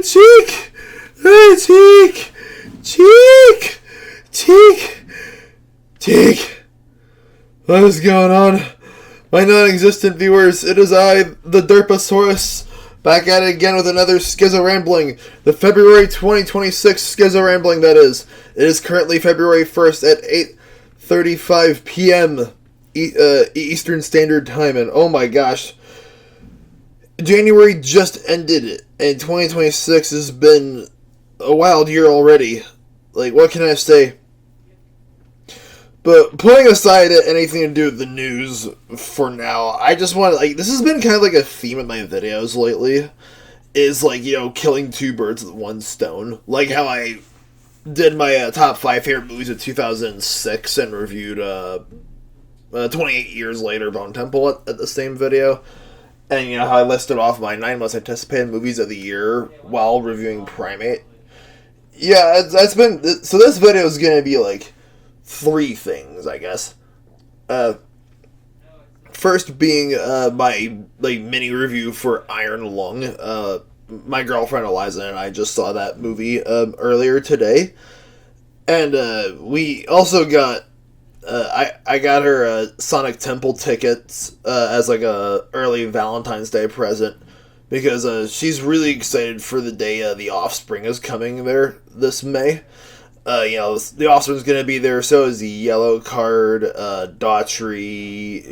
cheek! Cheek! Cheek! Cheek! Cheek! What is going on? My non-existent viewers, it is I, the Derposaurus, back at it again with another Skizzo Rambling. The February 2026 Skizzo Rambling, that is. It is currently February 1st at 8:35 p.m. Eastern Standard Time, and oh my gosh, January just ended, and 2026 has been a wild year already. Like, what can I say? But putting aside anything to do with the news for now, I just want to, like, this has been kind of like a theme of my videos lately, is, like, you know, killing two birds with one stone. Like how I did my top 5 favorite movies of 2006 and reviewed 28 years later Bone Temple at the same video. And, you know, how I listed off my 9 most anticipated movies of the year while reviewing Primate. Yeah, that's been, so this video is going to be, like, 3 things, I guess. First being my like mini review for Iron Lung. My girlfriend Eliza and I just saw that movie earlier today, and we also got I got her Sonic Temple tickets as like a early Valentine's Day present because she's really excited for the day The Offspring is coming there this May. You know, The Offspring's gonna be there, so is the Yellow Card, Daughtry,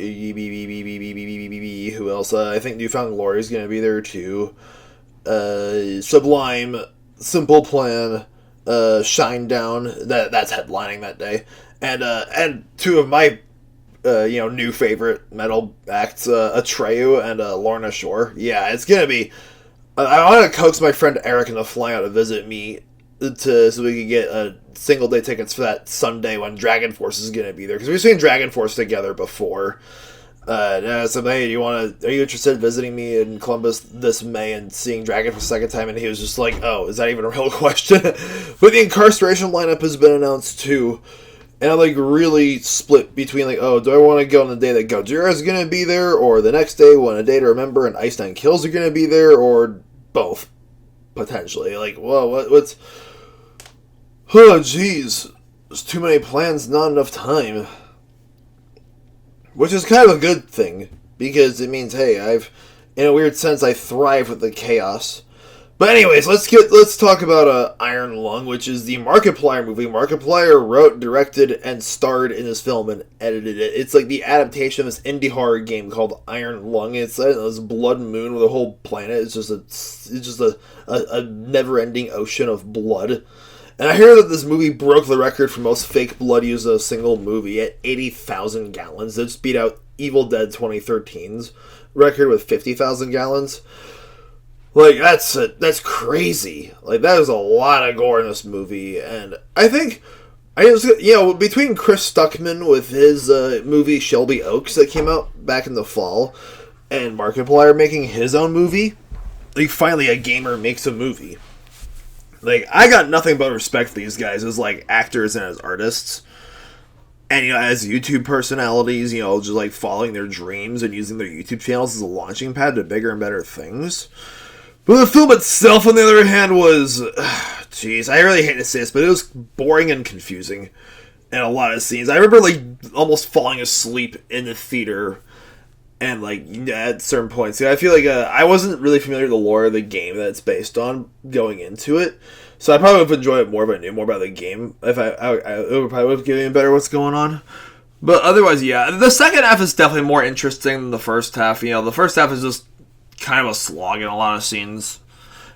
who else? I think Newfound Glory's gonna be there too. Sublime, Simple Plan, Shinedown, that's headlining that day. And 2 of my, you know, new favorite metal acts, Atreyu and Lorna Shore. Yeah, it's gonna be, I want to coax my friend Eric into flying out to visit me so we could get single day tickets for that Sunday when Dragon Force is going to be there, because we've seen Dragon Force together before. So hey, are you interested in visiting me in Columbus this May and seeing Dragon for the second time? And he was just like, oh, is that even a real question? But the Incarceration lineup has been announced too, and I'm like really split between like, oh, do I want to go on the day that Gojira is going to be there, or the next day when A Day to Remember and Ice Nine Kills are going to be there, or both potentially? Like, whoa, what's oh, jeez. There's too many plans, not enough time. Which is kind of a good thing, because it means, hey, in a weird sense, I thrive with the chaos. But anyways, let's talk about Iron Lung, which is the Markiplier movie. Markiplier wrote, directed, and starred in this film and edited it. It's like the adaptation of this indie horror game called Iron Lung. It's this blood moon with a whole planet. It's just a never-ending ocean of blood. And I hear that this movie broke the record for most fake blood used in a single movie at 80,000 gallons. It just beat out Evil Dead 2013's record with 50,000 gallons. Like, that's crazy. Like, that is a lot of gore in this movie. And I think, between Chris Stuckman with his movie Shelby Oaks that came out back in the fall, and Markiplier making his own movie, like, finally a gamer makes a movie. Like, I got nothing but respect for these guys as, like, actors and as artists. And, you know, as YouTube personalities, you know, just, like, following their dreams and using their YouTube channels as a launching pad to bigger and better things. But the film itself, on the other hand, was... Jeez, I really hate to say this, but it was boring and confusing in a lot of scenes. I remember, like, almost falling asleep in the theater. And, like, at certain points, I feel like I wasn't really familiar with the lore of the game that it's based on going into it. So I probably would enjoy it more if I knew more about the game. If it would probably have given me better what's going on. But otherwise, yeah. The second half is definitely more interesting than the first half. You know, the first half is just kind of a slog in a lot of scenes.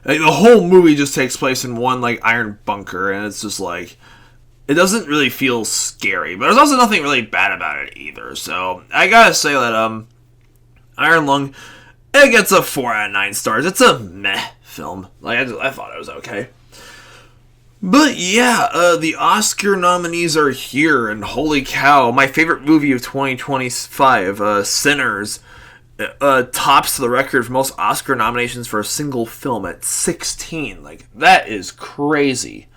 Like, the whole movie just takes place in one, like, iron bunker. And it's just, like... It doesn't really feel scary. But there's also nothing really bad about it either. So I gotta say that, Iron Lung, it gets a 4 out of 9 stars. It's a meh film. Like, I thought it was okay. But yeah, the Oscar nominees are here, and holy cow, my favorite movie of 2025, Sinners, tops the record for most Oscar nominations for a single film at 16. Like, that is crazy.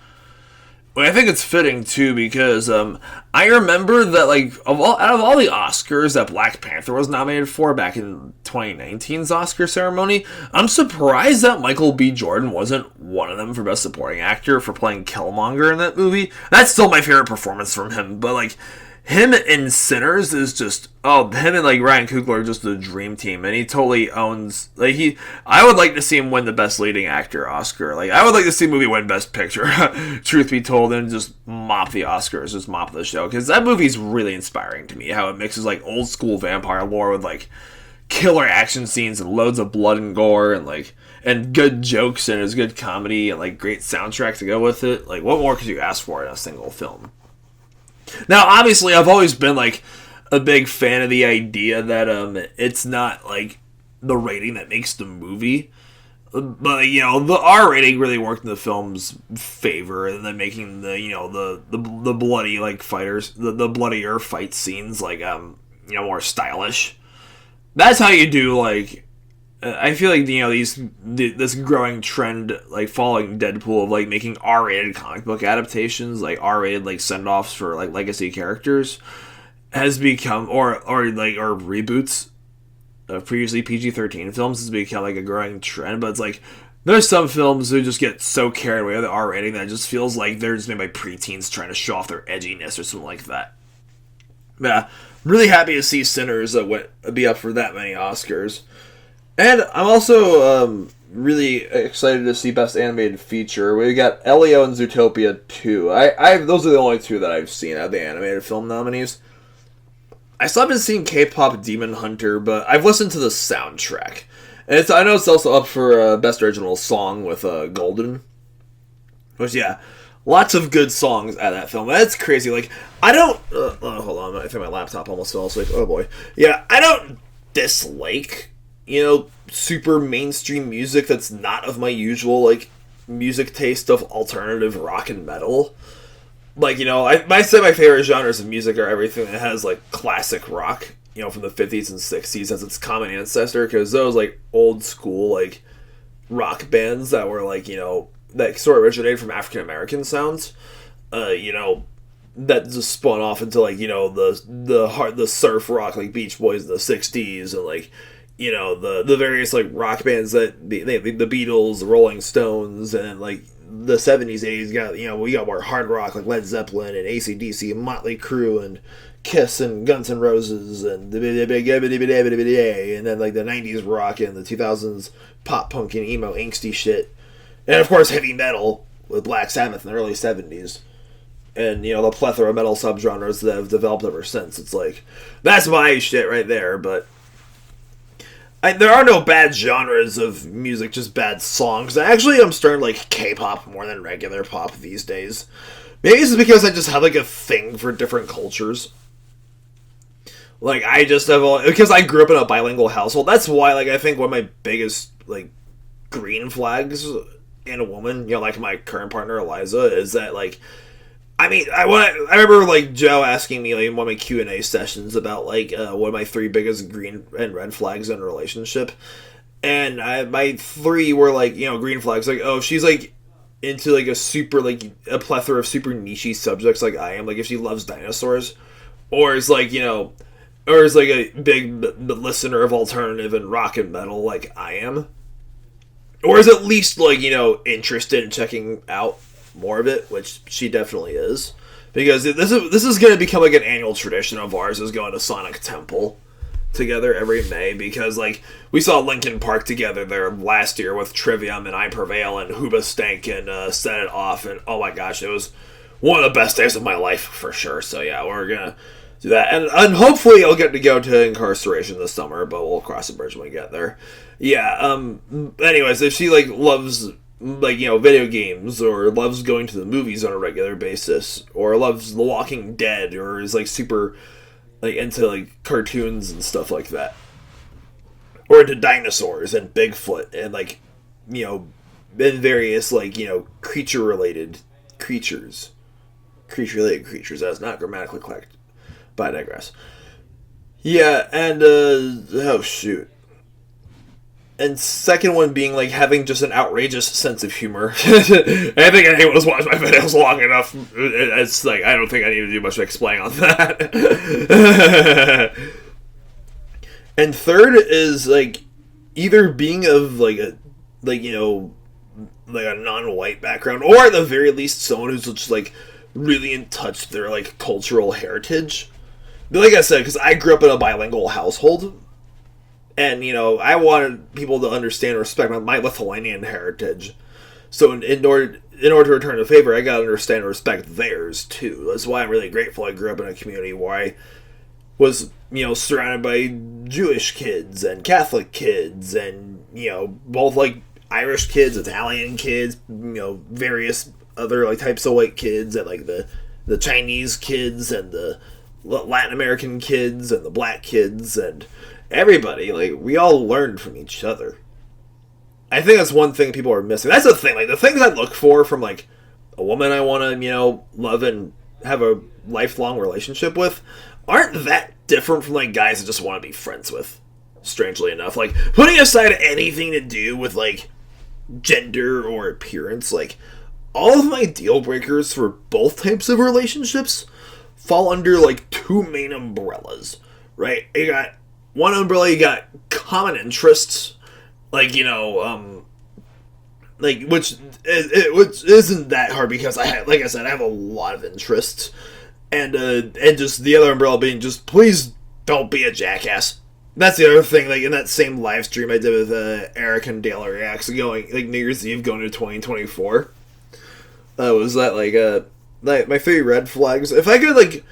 Well, I think it's fitting too because I remember that like out of all the Oscars that Black Panther was nominated for back in 2019's Oscar ceremony, I'm surprised that Michael B. Jordan wasn't one of them for Best Supporting Actor for playing Killmonger in that movie. That's still my favorite performance from him, but like him in Sinners is just him and like Ryan Coogler are just the dream team, and he totally owns I would like to see him win the Best Leading Actor Oscar. Like I would like to see a movie win Best Picture. Truth be told, and just mop the Oscars, just mop the show, because that movie's really inspiring to me. How it mixes like old school vampire lore with like killer action scenes and loads of blood and gore and good jokes, and it's good comedy and like great soundtrack to go with it. Like what more could you ask for in a single film? Now, obviously, I've always been, like, a big fan of the idea that it's not, like, the rating that makes the movie. But, you know, the R rating really worked in the film's favor, and then making the bloody, like, fighters, the bloodier fight scenes, like, more stylish. That's how you do, like... I feel like, you know, this growing trend, like, following Deadpool of, like, making R-rated comic book adaptations, like, R-rated, like, send-offs for, like, legacy characters, has become, or reboots of previously PG-13 films has become, like, a growing trend, but it's, like, there's some films who just get so carried away with the R rating that it just feels like they're just made by preteens trying to show off their edginess or something like that. Yeah, I'm really happy to see Sinners be up for that many Oscars. And I'm also really excited to see Best Animated Feature. We got Elio and Zootopia 2. Those are the only two that I've seen out of the animated film nominees. I still haven't seen K-Pop Demon Hunter, but I've listened to the soundtrack. And I know it's also up for Best Original Song with Golden. Which, yeah, lots of good songs out of that film. That's crazy. Like, I don't... hold on, I think my laptop almost fell asleep. Oh, boy. Yeah, I don't dislike... super mainstream music that's not of my usual, like, music taste of alternative rock and metal. Like, I say my favorite genres of music are everything that has, like, classic rock, from the 50s and 60s as its common ancestor, because those, like, old school, like, rock bands that were, like, that sort of originated from African-American sounds, that just spun off into, like, the surf rock, like, Beach Boys in the 60s, and, like, the various, like, rock bands that the Beatles, the Rolling Stones, and, like, the 70s, 80s, we got more hard rock, like Led Zeppelin and AC/DC and Motley Crue and Kiss and Guns N' Roses and and then, like, the 90s rock and the 2000s pop punk and emo angsty shit. And, of course, heavy metal with Black Sabbath in the early 70s. And, the plethora of metal subgenres that have developed ever since. It's like, that's my shit right there, but... there are no bad genres of music, just bad songs. Actually, I'm starting to like K-pop more than regular pop these days. Maybe it's because I just have like a thing for different cultures. Like, I just have because I grew up in a bilingual household. That's why, like, I think one of my biggest, like, green flags in a woman, like my current partner, Eliza, is that, like, I mean, I remember, like, Joe asking me, like, in one of my Q&A sessions about, like, one of my 3 biggest green and red flags in a relationship. And my 3 were, like, green flags. Like, if she's, like, into, like, a plethora of super niche subjects like I am. Like, if she loves dinosaurs. Or is, like, or is, like, a big listener of alternative and rock and metal like I am. Or is at least, like, interested in checking out more of it, which she definitely is, because this is going to become like an annual tradition of ours, is going to Sonic Temple together every May, because, like, we saw Linkin Park together there last year with Trivium and I Prevail and Hoobastank and Set It Off, and oh my gosh, it was one of the best days of my life for sure. So yeah, we're gonna do that, and hopefully I'll get to go to Incarceration this summer, but we'll cross the bridge when we get there. Yeah. Anyways, if she, like, loves, like, video games, or loves going to the movies on a regular basis, or loves The Walking Dead, or is, like, super, like, into, like, cartoons and stuff like that, or into dinosaurs and Bigfoot and, like, and various, like, creature-related creatures. That's not grammatically correct, but I digress. Yeah, and, oh shoot. And second one being like having just an outrageous sense of humor. I think anyone who's watched my videos long enough, it's like I don't think I need to do much explaining on that. And third is like either being of like a like like a non-white background, or at the very least someone who's just like really in touch with their like cultural heritage. But like I said, because I grew up in a bilingual household. And, I wanted people to understand and respect my Lithuanian heritage. So in order to return the favor, I gotta understand and respect theirs, too. That's why I'm really grateful I grew up in a community where I was, surrounded by Jewish kids and Catholic kids and, both, like, Irish kids, Italian kids, various other, like, types of white kids and, like, the Chinese kids and the Latin American kids and the black kids and everybody. Like, we all learned from each other. I think that's one thing people are missing. That's the thing. Like, the things I look for from, like, a woman I want to, love and have a lifelong relationship with aren't that different from, like, guys I just want to be friends with. Strangely enough. Like, putting aside anything to do with, like, gender or appearance, like, all of my deal breakers for both types of relationships fall under, like, two main umbrellas, right? You got one umbrella, you got common interests, like, like, which isn't that hard because I have a lot of interests, and just the other umbrella being just, please don't be a jackass. That's the other thing, like, in that same live stream I did with Eric and Dale Reacts going, like, New Year's Eve going to 2024, was that, like, my 3 red flags. If I could, like,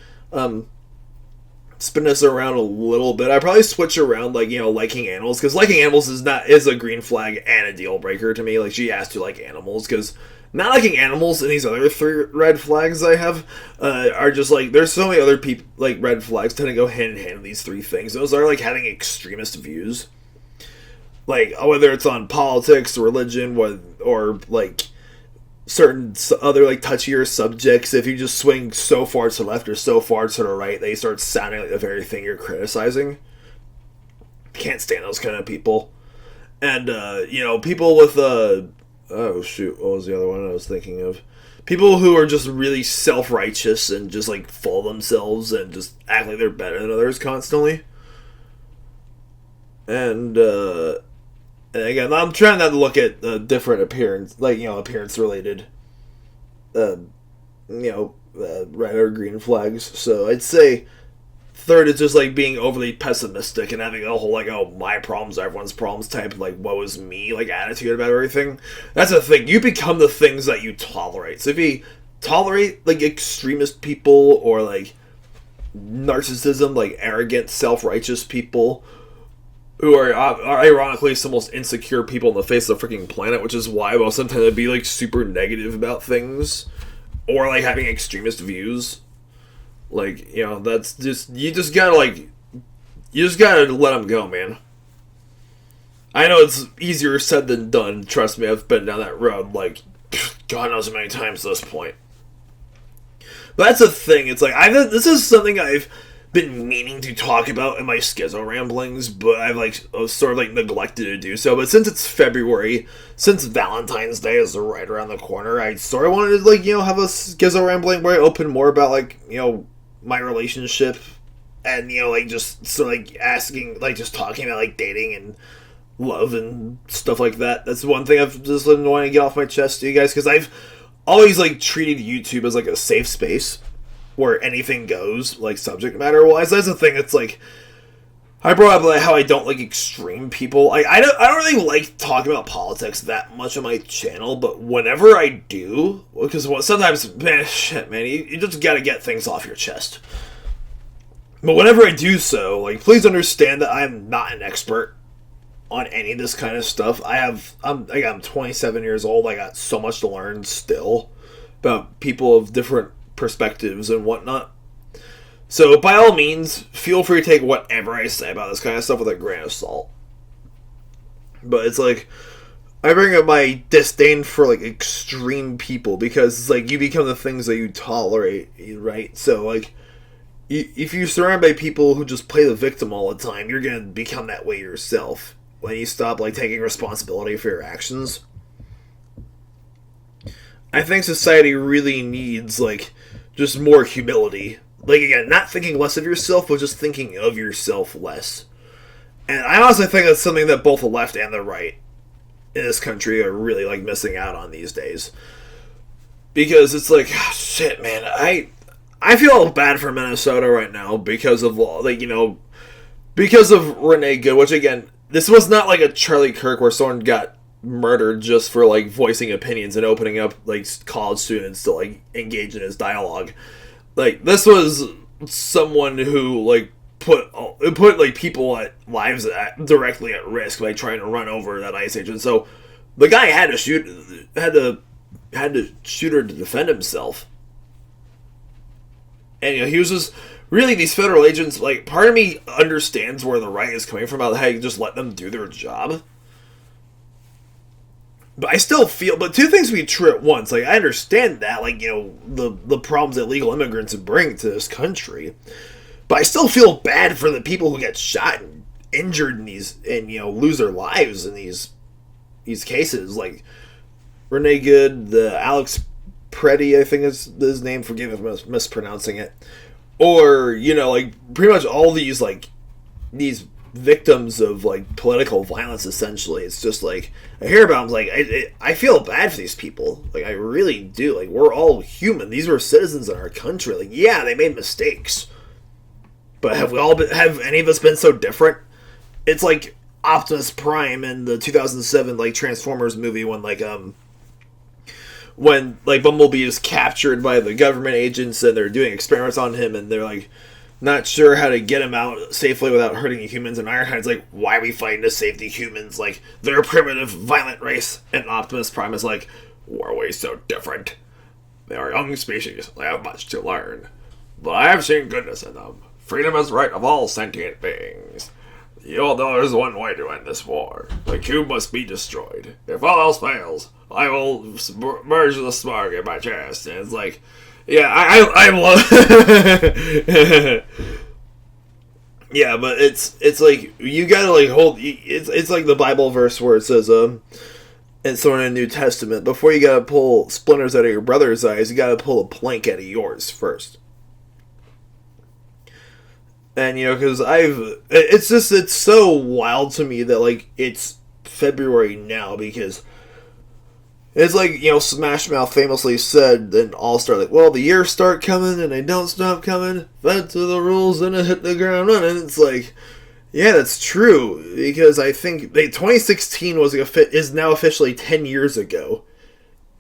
spin this around a little bit, I'd probably switch around, like, liking animals, because liking animals is a green flag and a deal breaker to me. Like, she has to like animals, because not liking animals and these other 3 red flags I have are just, like, there's so many other people, like, red flags tend to go hand in hand with these 3 things. Those are, like, having extremist views, like, whether it's on politics, religion, or like, certain other, like, touchier subjects. If you just swing so far to the left or so far to the right, they start sounding like the very thing you're criticizing. Can't stand those kind of people. And, people with, oh, shoot, what was the other one I was thinking of? People who are just really self-righteous and just, like, full of themselves and just act like they're better than others constantly. And again, I'm trying not to look at different appearance, like, appearance-related, red or green flags. So I'd say third is just, like, being overly pessimistic and having a whole, like, oh, my problems are everyone's problems type, like, woe is me, like, attitude about everything. That's the thing. You become the things that you tolerate. So if you tolerate, like, extremist people or, like, narcissism, like, arrogant, self-righteous people who are ironically some most insecure people on the face of the freaking planet, which is why most of them tend to be, like, super negative about things, or, like, having extremist views. Like, that's just, you just gotta let them go, man. I know it's easier said than done, trust me, I've been down that road, like, God knows how many times at this point. But that's the thing, it's like, this is something I've been meaning to talk about in my skizzo ramblings, but I've, like, sort of, like, neglected to do so. But since it's February, since Valentine's Day is right around the corner, I sort of wanted to, like, have a skizzo rambling where I open more about, like, my relationship and, like, just sort of, like, asking, like, just talking about, like, dating and love and stuff like that. That's one thing I've just been wanting to get off my chest to you guys, because I've always, like, treated YouTube as, like, a safe space where anything goes, like, subject matter-wise. That's the thing that's, like, I brought up, like, how I don't like extreme people. I don't really like talking about politics that much on my channel, but whenever I do, because sometimes, man, you just gotta get things off your chest. But whenever I do so, like, please understand that I'm not an expert on any of this kind of stuff. I'm 27 years old. I got so much to learn still about people of different perspectives and whatnot. So, by all means, feel free to take whatever I say about this kind of stuff with a grain of salt. But it's like, I bring up my disdain for, like, extreme people, because it's like, you become the things that you tolerate, right? So, like, if you're surrounded by people who just play the victim all the time, you're gonna become that way yourself. when you stop like taking responsibility for your actions. I think society really needs like just more humility. Like again, not thinking less of yourself, but just thinking of yourself less. And I honestly think that's something that both the left and the right in this country are really like missing out on these days. Because it's like, oh, shit, man, I feel bad for Minnesota right now because of like, you know, because of Renee Good, which again, this was not like a Charlie Kirk where someone got murdered just for like voicing opinions and opening up like college students to like engage in his dialogue. Like this was someone who like put like people at lives directly at risk by trying to run over that ICE agent. So the guy had to shoot her to defend himself. And you know, he was just really these federal agents. Like, part of me understands where the right is coming from about how you just let them do their job. But I still feel, but two things can be true at once. Like, I understand that, like, you know, the problems that illegal immigrants bring to this country. But I still feel bad for the people who get shot and injured in these, and, you know, lose their lives in these cases. Like, Renee Good, the Alex Preddy, I think is his name, forgive me if I'm mispronouncing it. Or, you know, like, pretty much all these, like, these victims of, like, political violence, essentially. It's just, like, I hear about them, like, I feel bad for these people. Like, I really do. Like, we're all human. These were citizens in our country. Like, yeah, they made mistakes. But have any of us been so different? It's like Optimus Prime in the 2007, like, Transformers movie when Bumblebee is captured by the government agents and they're doing experiments on him and they're like not sure how to get him out safely without hurting the humans, and Ironhide's like, why are we fighting to save the humans? Like, they're a primitive, violent race. And Optimus Prime is like, why are we so different? They are a young species. They have much to learn. But I have seen goodness in them. Freedom is the right of all sentient beings. You all know there's one way to end this war. The cube must be destroyed. If all else fails, I will merge the spark in my chest. And it's like, yeah, I love... yeah, but it's like, you gotta like hold... It's like the Bible verse where it says, and so in the New Testament, before you gotta pull splinters out of your brother's eyes, you gotta pull a plank out of yours first. And, you know, because it's so wild to me that, like, it's February now, because it's like, you know, Smash Mouth famously said in All-Star, like, well, the years start coming and they don't stop coming, fed to the rules and it hit the ground running. It's like, yeah, that's true, because I think 2016 is now officially 10 years ago.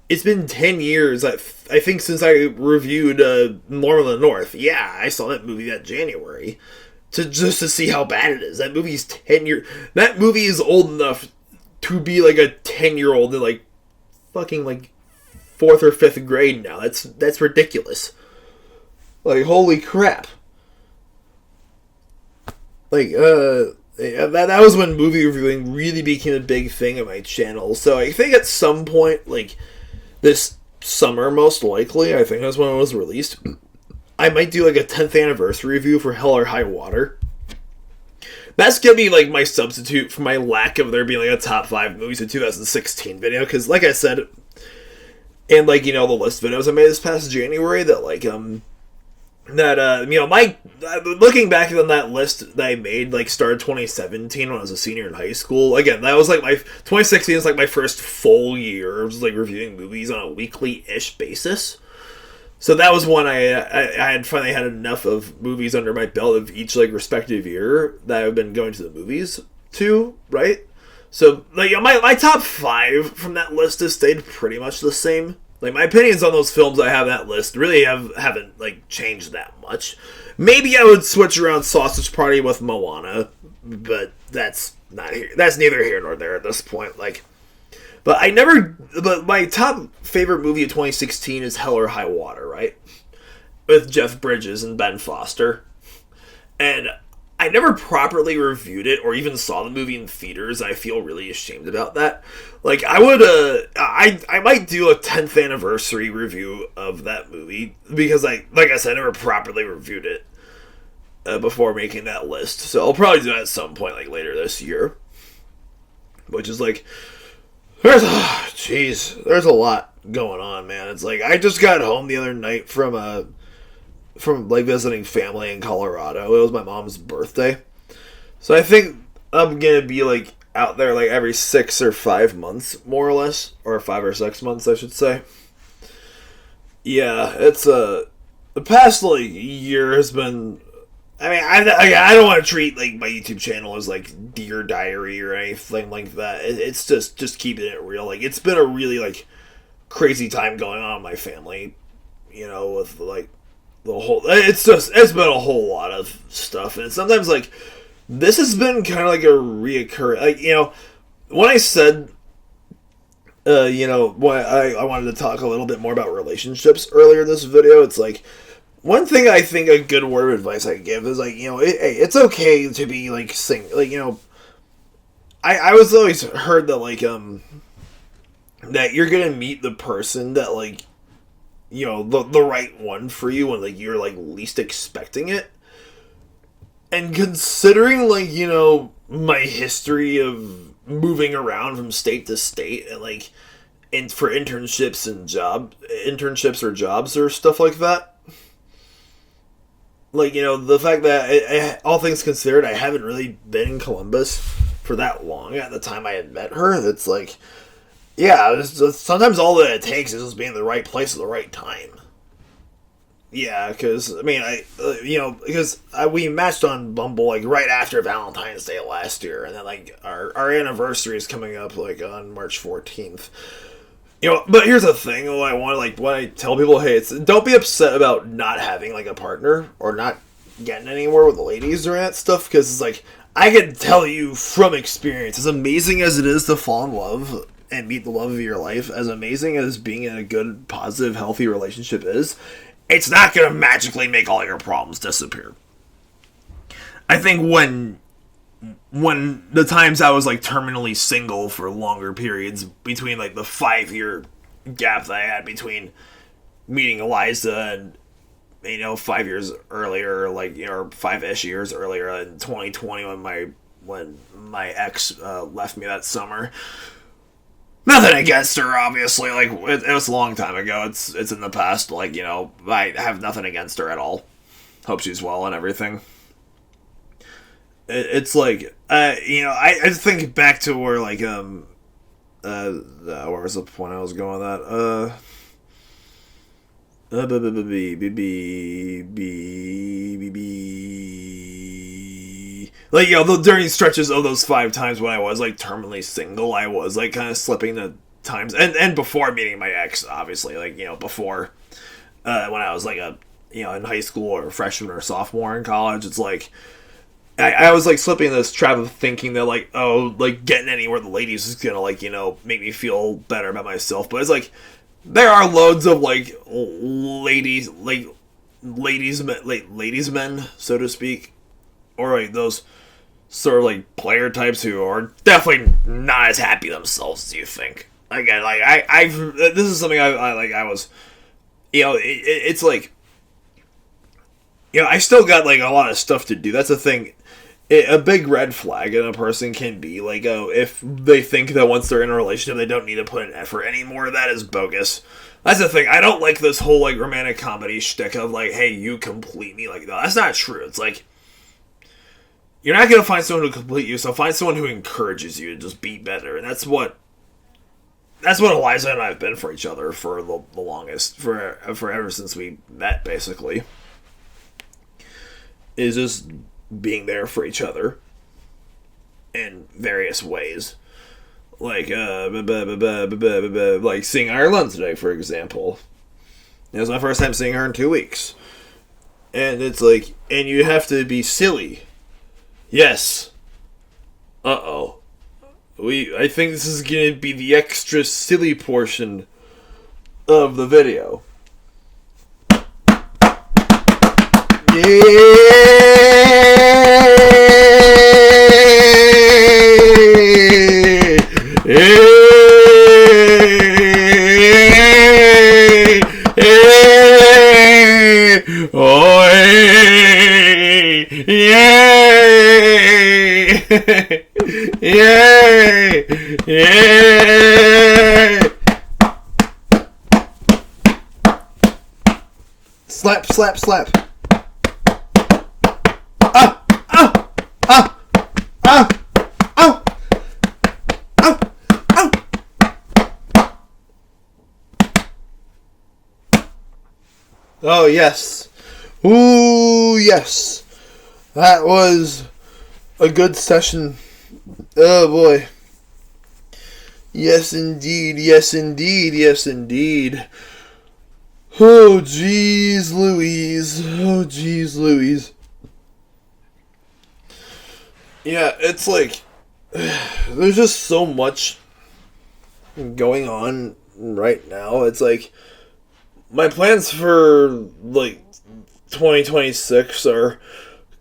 It's been 10 years, I think, since I reviewed Norm of the North. Yeah, I saw that movie that January. Just to see how bad it is. That movie's 10 years... That movie is old enough to be like a 10-year-old in like fucking like 4th or 5th grade now. That's ridiculous. Like, holy crap. Like, that was when movie reviewing really became a big thing on my channel. So I think at some point, like, this summer, most likely, I think that's when it was released, I might do like a 10th anniversary review for Hell or High Water. That's gonna be like my substitute for my lack of there being like a top 5 movies of 2016 video, because like I said, and like, you know, the list videos I made this past January, that like, you know, my, looking back on that list that I made, like, started 2017 when I was a senior in high school. Again, that was like 2016 is like my first full year of like reviewing movies on a weekly-ish basis. So that was when I had finally had enough of movies under my belt of each like respective year that I've been going to the movies to, right? So like, you know, my top 5 from that list has stayed pretty much the same. Like, my opinions on those films I have that list really haven't like changed that much. Maybe I would switch around Sausage Party with Moana, but that's neither here nor there at this point. Like, but my top favorite movie of 2016 is Hell or High Water, right? With Jeff Bridges and Ben Foster. And I never properly reviewed it or even saw the movie in theaters. I feel really ashamed about that. Like, I would, I might do a 10th anniversary review of that movie, because like I said, I never properly reviewed it before making that list. So I'll probably do that at some point, like later this year. which is like, there's a lot going on, man. It's like, I just got home the other night from like visiting family in Colorado. It was my mom's birthday. So I think I'm gonna be like out there like every 6 or 5 months, more or less, or 5 or 6 months, I should say. Yeah, it's the past like year has been. I mean, I don't want to treat like my YouTube channel as like Dear Diary or anything like that. It's just keeping it real. Like, it's been a really like crazy time going on in my family, you know, with like the whole. It's been a whole lot of stuff, and sometimes like this has been kind of like a reoccurring. Like, you know, when I said, you know, when I wanted to talk a little bit more about relationships earlier in this video, it's like. One thing I think a good word of advice I give is, like, you know, it's okay to be, like, like, you know, I was always heard that, like, that you're gonna meet the person that, like, you know, the right one for you when, like, you're, like, least expecting it. And considering, like, you know, my history of moving around from state to state and, like, for internships or jobs or stuff like that, like, you know, the fact that, all things considered, I haven't really been in Columbus for that long at the time I had met her. That's like, yeah, sometimes all that it takes is just being in the right place at the right time. Yeah, because, I mean, you know, because we matched on Bumble, like, right after Valentine's Day last year, and then, like, our anniversary is coming up, like, on March 14th. You know, but here's the thing. What I want to, like, when I tell people, hey, don't be upset about not having, like, a partner or not getting anywhere with the ladies or that stuff, because it's like, I can tell you from experience, as amazing as it is to fall in love and meet the love of your life, as amazing as being in a good, positive, healthy relationship is, it's not going to magically make all your problems disappear. I think when the times I was, like, terminally single for longer periods between, like, the 5-year gap that I had between meeting Eliza and, you know, 5 years earlier, like, you know, or 5-ish years earlier in 2020 when my ex left me that summer. Nothing against her, obviously. Like, it was a long time ago. It's in the past. Like, you know, I have nothing against her at all. Hope she's well and everything. It's like, you know, I think back to where, like, where was the point I was going with that? Like, you know, during stretches of those 5 times when I was, like, terminally single, I was, like, kind of slipping the times, and before meeting my ex, obviously, like, you know, before, when I was, like, you know, in high school or freshman or sophomore in college, it's like, I was, like, slipping this trap of thinking that, like, oh, like, getting anywhere with the ladies is gonna, like, you know, make me feel better about myself. But it's, like, there are loads of, like, ladies men, so to speak. Or, like, those sort of, like, player types who are definitely not as happy themselves as you think. Again, like, this is something I was, you know, it's, like, you know, I still got, like, a lot of stuff to do. That's the thing. A big red flag in a person can be, like, oh, if they think that once they're in a relationship, they don't need to put in effort anymore. That is bogus. That's the thing. I don't like this whole, like, romantic comedy shtick of, like, hey, you complete me. Like, no, that's not true. It's like, you're not going to find someone who complete you, so find someone who encourages you to just be better. And that's what Eliza and I have been for each other for the longest, for ever since we met, basically. Is just being there for each other in various ways. Like, like seeing Ireland today, for example. It was my first time seeing her in 2 weeks. And it's like, and you have to be silly. Yes. Uh-oh. I think this is gonna be the extra silly portion of the video. Yay! Yay! Slap, slap, slap. Ah! Ah! Ah! Ah! Ah! Ah! Ah! Oh, yes. Ooh, yes. That was a good session. Oh, boy. Yes, indeed. Yes, indeed. Yes, indeed. Oh, jeez Louise. Oh, jeez Louise. Yeah, it's like, there's just so much going on right now. It's like, my plans for, like, 2026 are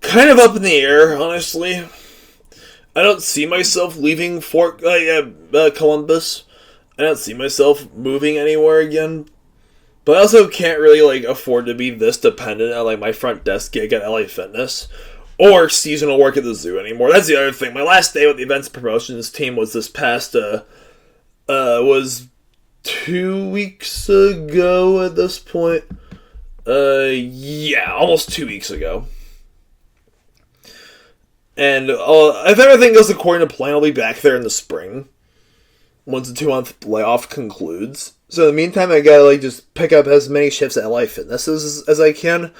kind of up in the air, honestly. I don't see myself leaving Columbus. I don't see myself moving anywhere again. But I also can't really, like, afford to be this dependent on, like, my front desk gig at LA Fitness or seasonal work at the zoo anymore. That's the other thing. My last day with the events promotions team was this past, was 2 weeks ago at this point. Yeah, almost 2 weeks ago. And if everything goes according to plan, I'll be back there in the spring, once the 2-month layoff concludes. So in the meantime, I gotta, like, just pick up as many shifts at LA Fitness as I can,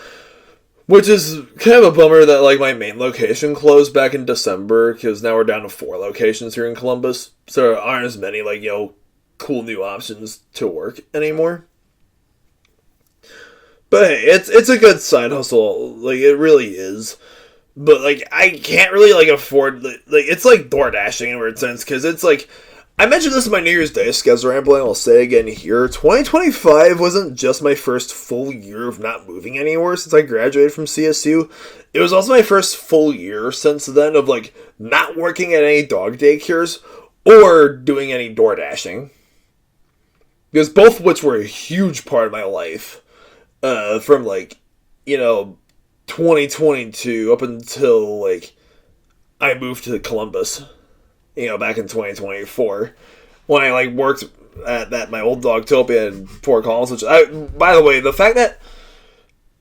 which is kind of a bummer that, like, my main location closed back in December, because now we're down to 4 locations here in Columbus, so there aren't as many, like, cool new options to work anymore. But hey, it's a good side hustle, like, it really is. But, like, I can't really, like, afford, like, it's like DoorDashing in a weird sense, because it's like, I mentioned this in my New Year's Day skizzo rambling, I'll say again here, 2025 wasn't just my first full year of not moving anywhere since I graduated from CSU. It was also my first full year since then of, like, not working at any dog daycares or doing any DoorDashing. Because both of which were a huge part of my life. From, like, 2022 up until, like, I moved to Columbus. Back in 2024, when I, like, worked at my old Dogtopia in Fort Collins, which, by the way, the fact that,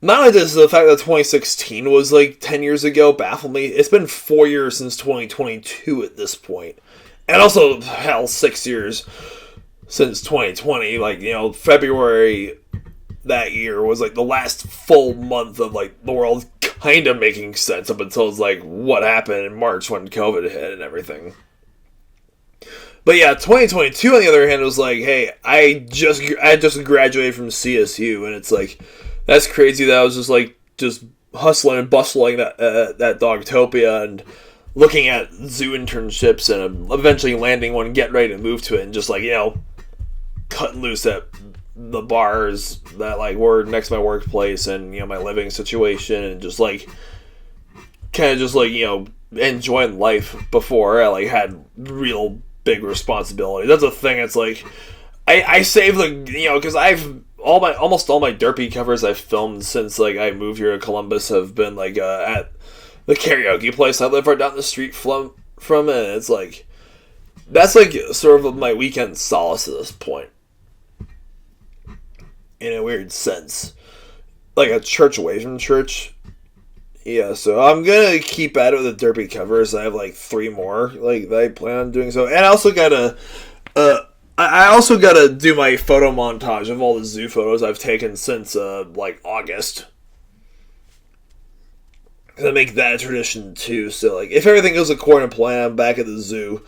not only this, the fact that 2016 was, like, 10 years ago baffled me. It's been 4 years since 2022 at this point. And also, hell, 6 years since 2020. Like, February that year was, like, the last full month of, like, the world kind of making sense up until, like, what happened in March when COVID hit and everything. But yeah, 2022 on the other hand was like, hey, I just graduated from CSU, and it's like, that's crazy that I was just hustling and bustling that Dogtopia and looking at zoo internships and eventually landing one, getting ready to move to it, and just, like, cutting loose at the bars that, like, were next to my workplace and, my living situation, and just, like, kind of just, like, enjoying life before I, like, had real big responsibility. That's a thing. It's like, I saved, like, because almost all my derpy covers I've filmed since, like, I moved here to Columbus have been, like, at the karaoke place I live right down the street from it. And it's like, that's, like, sort of my weekend solace at this point, in a weird sense, like a church away from church. Yeah, so I'm gonna keep at it with the derpy covers. I have, like, 3 more, like, that I plan on doing so. And I also gotta do my photo montage of all the zoo photos I've taken since, like, August. I make that a tradition too. So, like, if everything goes according to plan, I'm back at the zoo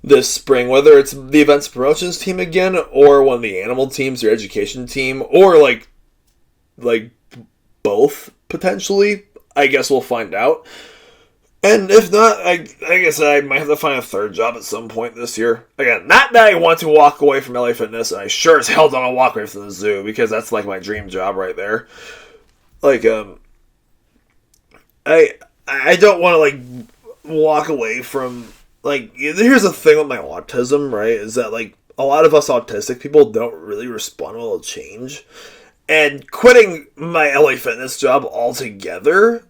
this spring, whether it's the events promotions team again, or one of the animal teams or education team, or like both potentially. I guess we'll find out. And if not, I guess I might have to find a third job at some point this year. Again, not that I want to walk away from LA Fitness, and I sure as hell don't want to walk away from the zoo, because that's, like, my dream job right there. Like, I don't want to, like, walk away from, like, here's the thing with my autism, right, is that, like, a lot of us autistic people don't really respond well to change. And quitting my LA Fitness job altogether,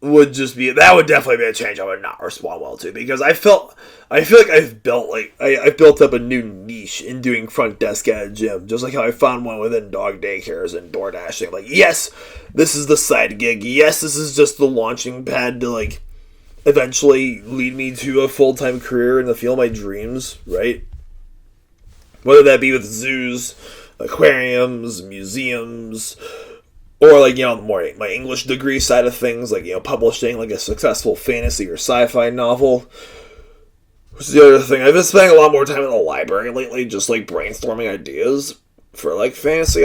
would just be, that would definitely be a change I would not respond well to, because I feel like I've built up a new niche in doing front desk at a gym, just like how I found one within dog daycares and door dashing. Like, yes, this is the side gig. Yes, this is just the launching pad to like eventually lead me to a full-time career in the field of my dreams, right? Whether that be with zoos, aquariums, museums, or like, more my English degree side of things, like, publishing like a successful fantasy or sci-fi novel. Which is the other thing. I've been spending a lot more time in the library lately, just like brainstorming ideas for like fantasy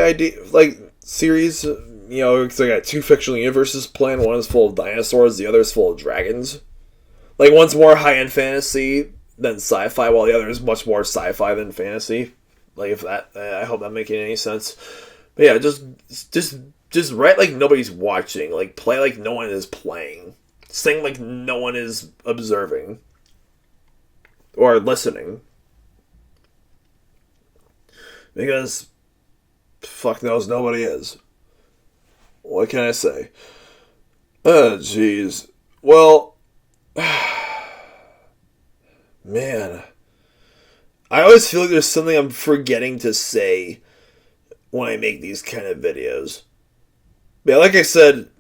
series. Because I got 2 fictional universes planned. One is full of dinosaurs, the other is full of dragons. Like, one's more high-end fantasy than sci-fi, while the other is much more sci-fi than fantasy. Like, if that, I hope that making any sense. But yeah, just write like nobody's watching. Like, play like no one is playing. Sing like no one is observing. Or listening. Because, fuck knows, nobody is. What can I say? Oh, jeez. Well, man. I always feel like there's something I'm forgetting to say when I make these kind of videos. Yeah, like I said,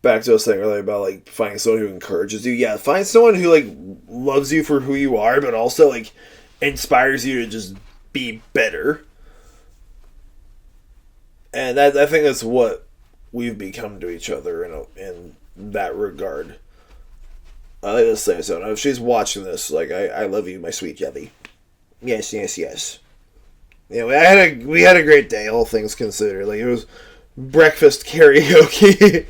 back to what I was saying earlier about like finding someone who encourages you. Yeah, find someone who like loves you for who you are, but also like inspires you to just be better. And I think that's what we've become to each other in that regard. I like to say so. Now, if she's watching this, like, I love you, my sweet Jelly. Yes, yes, yes. We had a great day, all things considered. Like, it was breakfast karaoke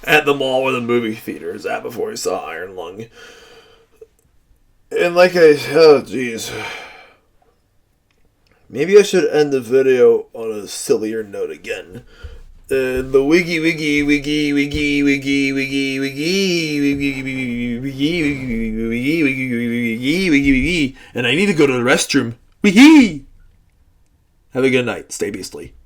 at the mall where the movie theater is at before we saw Iron Lung. And oh jeez. Maybe I should end the video on a sillier note again. The wiggy wiggy wiggy wiggy wiggy wiggy wiggy wiggy wiggy wiggy wiggy wiggy, and I need to go to the restroom. Wiggy. Have a good night. Stay beastly.